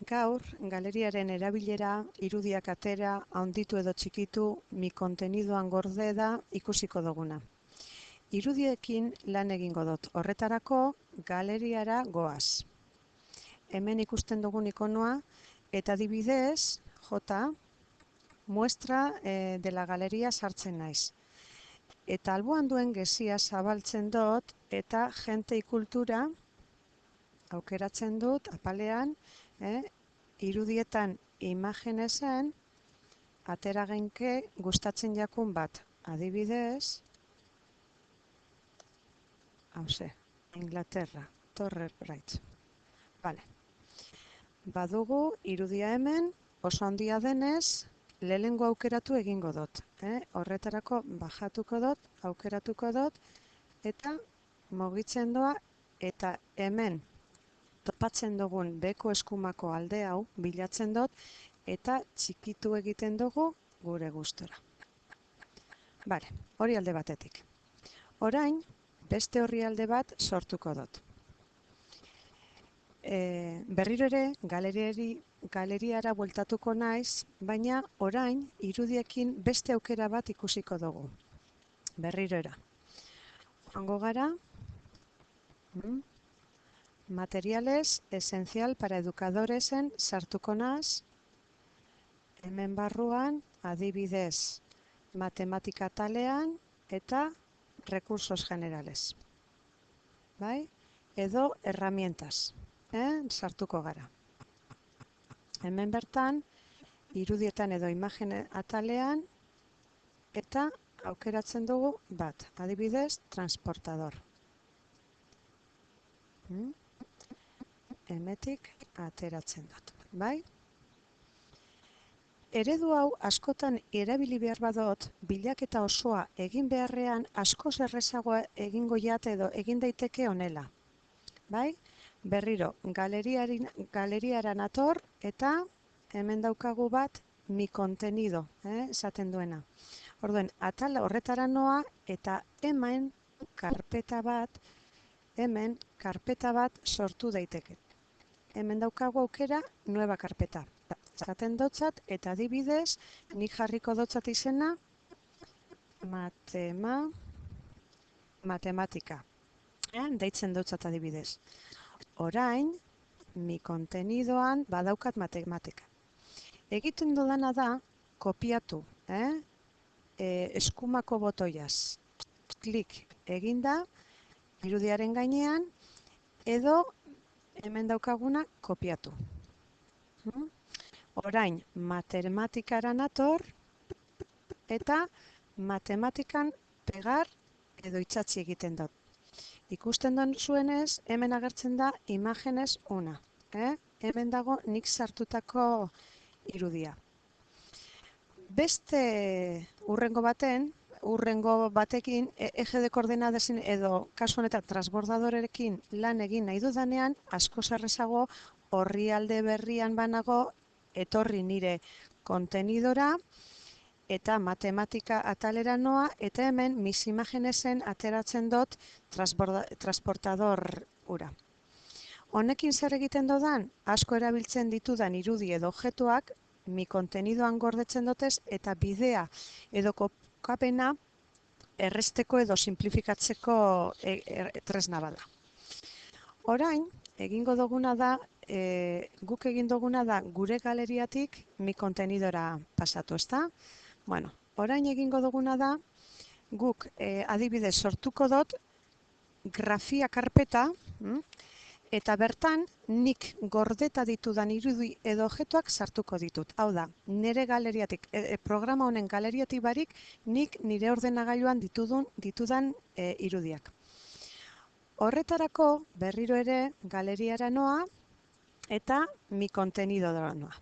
Gaur, galeriaren erabilera, irudiak atera, handitu edo txikitu, mi kontenidoan gorde da ikusiko duguna. Irudiekin lan egingo dut. Horretarako, galeriara goaz. Hemen ikusten dugun ikonoa, eta adibidez, muestra de la galeria sartzen naiz. Eta alboan duen gezia zabaltzen dut, eta jentei kultura aukeratzen dut, apalean, irudietan imagenezen, atera genke gustatzen jakun bat. Adibidez, hauze, Inglaterra, Torre Bright. Vale. Badugu, irudia hemen, oso handia denez, lehengo aukeratu egingo dut. Horretarako bajatuko dut, aukeratuko dut, eta mugitzen doa, eta hemen topatzen dugun beko eskumako alde hau bilatzen dut, eta txikitu egiten dugu gure gustora. Bale, hori alde batetik. Orain, beste horri alde bat sortuko dut. Berriro ere, galeriara bueltatuko naiz, baina orain irudiekin beste aukera bat ikusiko dugu. Berriro era. Joango gara, materiales esencial para educadoresen sartuko naz, hemen barruan, adibidez, matematika talean eta recursos generales. Bai? Edo herramientas. Sartuko gara. Hemen bertan, irudietan edo imagen atalean, eta aukeratzen dugu bat. Adibidez, transportador. Hemetik ateratzen dut. Bai? Eredu hau askotan erabili behar badot, bilaketa osoa egin beharrean askoz errezagoa egingo jate edo egin daiteke honela. Bai? Berriro, galeriara nator eta hemen daukagu bat mi kontenido, esaten duena. Orduen, atal horretara noa eta hemen karpeta bat sortu daiteke. Hemen daukagu aukera nueva karpeta. Zaten dotzat eta adibidez, nik jarriko dotzat izena matematika. Deitzen dotzat adibidez. Orain, mi kontenidoan badaukat matematika. Egiten dudana da, kopiatu, eskumako botoiaz. Klik eginda, irudiaren gainean, edo hemen daukaguna kopiatu. Orain, matematikara nator, eta matematikan pegar edo itsatsi egiten dut. Ikusten duen zuenez, hemen agertzen da imagenez una. Hemen dago nik sartutako irudia. Beste hurrengo batekin, eje de koordenadesin edo kasu honetan transbordadorekin lan egin nahi dudanean, asko errazago orrialde berrian banago etorri nire kontenidora eta matematika atalera noa, eta hemen mis imagenesen ateratzen dut transportador ura. Honekin zer egiten dodan, asko erabiltzen ditudan irudi edo objektuak, mi kontenidoan gordetzen dutez, eta bidea edo kokapena erresteko edo simplifikatzeko tresna bada. Orain, guk egin duguna da gure galeriatik mi kontenidora pasatu, ezta? Bueno, orain egingo duguna da, guk adibidez sortuko dut grafia karpeta, eta bertan nik gordeta ditudan irudi edo objektuak sartuko ditut. Hau da, nire galeriatik, programa honen galeriatik barik, nik nire ordenagailuan ditudan irudiak. Horretarako berriro ere galeriara noa eta mi kontenido dara noa.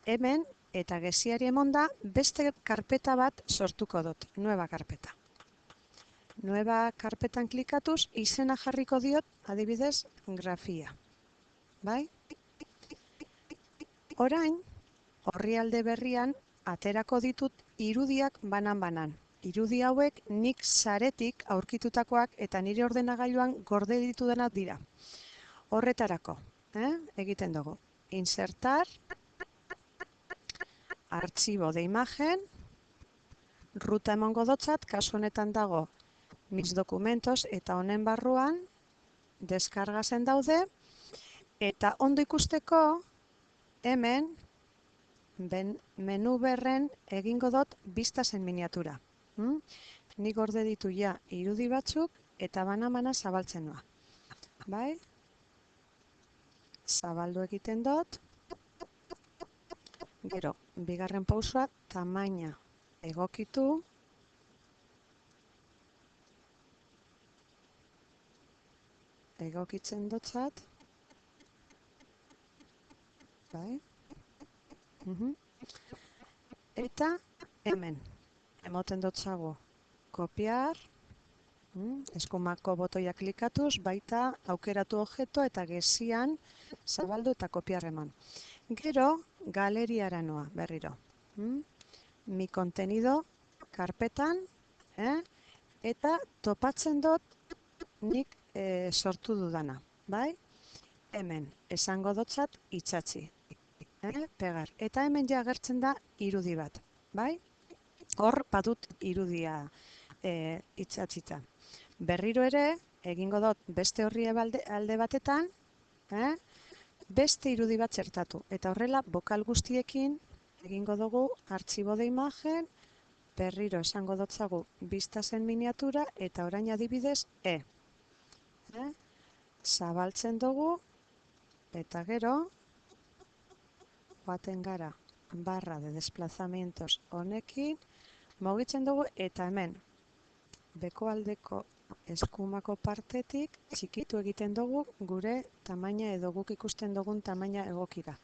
Hemen, eta geziari emonda, beste karpeta bat sortuko dut, nueva karpeta. Nueva karpetan klikatuz, izena jarriko diot, adibidez, grafia. Bai? Orain, orrialde berrian, aterako ditut irudiak banan-banan. Irudi hauek nik saretik aurkitutakoak eta nire ordenagailuan gorde ditudanak dira. Horretarako, egiten dugu. insertar, archivo de imagen, ruta emango dotzat, kasu honetan dago mis documentos eta honen barruan deskargasen daude, eta ondo ikusteko hemen menu berren egingo dut vistasen miniatura. Nik gorde ditu ja irudi batzuk eta bana zabaltzen noa. Bai? Zabaldu egiten dut. Gero, bigarren pausua, tamaina egokitu. Egokitzen dotzat. Bai? Eta hemen, emoten dotzago kopiar, eskumako botoia klikatuz, baita aukeratu objeto eta gezian zabaldu eta kopiar eman. Gero, galeriara noa berriro. Mi contenido karpetan, eta topatzen dut nik sortu dudana, bai? Hemen, esango dotzat itsatsi. Pegar. Eta hemen ja agertzen da irudi bat, bai? Hor badut irudia itsatsita. Berriro ere, egingo dut beste horri alde batetan, beste irudi bat txertatu. Eta horrela, bokal guztiekin egingo dugu archivo de imagen, berriro esango dotzagu vistasen miniatura, eta orain adibidez zabaltzen dugu, eta gero, joaten gara barra de desplazamientos honekin, mugitzen dugu eta hemen bekoaldeko eskumako partetik txikitu egiten dugu gure tamaina edo guk ikusten dugun tamaina egokira.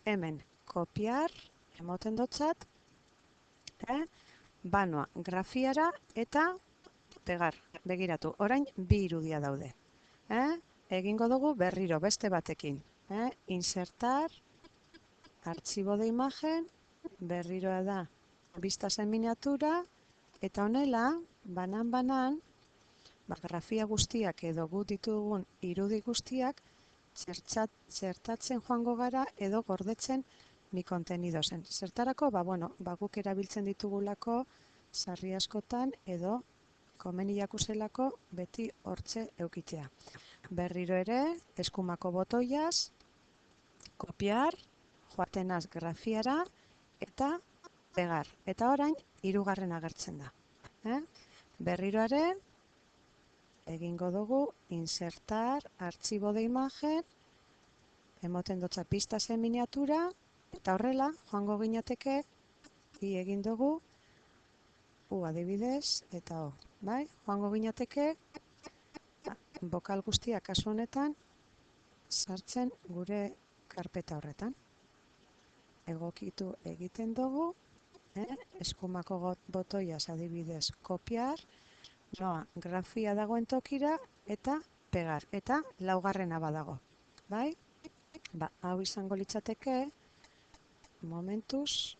Hemen kopiar, emoten dotzat, banoa grafiara eta pegar, begiratu, orain bi irudia daude. Egingo dugu berriro beste batekin. Insertar, archivo de imagen, berriroa da vistasen miniatura, eta honela, banan, grafia guztiak edo gu ditugun irudi guztiak zertatzen joango gara edo gordetzen mi kontenidozen. Zertarako, guk erabiltzen ditugulako sarri askotan edo komeni jakuzelako beti hortze eukitzea. Berriro ere, eskumako botoiaz, kopiar, joatenaz grafiara eta pegar. Eta orain, hirugarren agertzen da. Berriroaren, egingo dugu, insertar, archivo de imagen, emoten dotza vistasen miniatura, eta horrela, joango ginateke, egin dugu, adibidez, eta bai? Joango ginateke, bokal guztia kasu honetan, sartzen gure karpeta horretan. Egokitu egiten dugu, eskumako botoiaz adibidez kopiar, grafia dagoen tokira eta pegar, eta laugarrena badago. Bai? Hau izango litzateke, momentuz,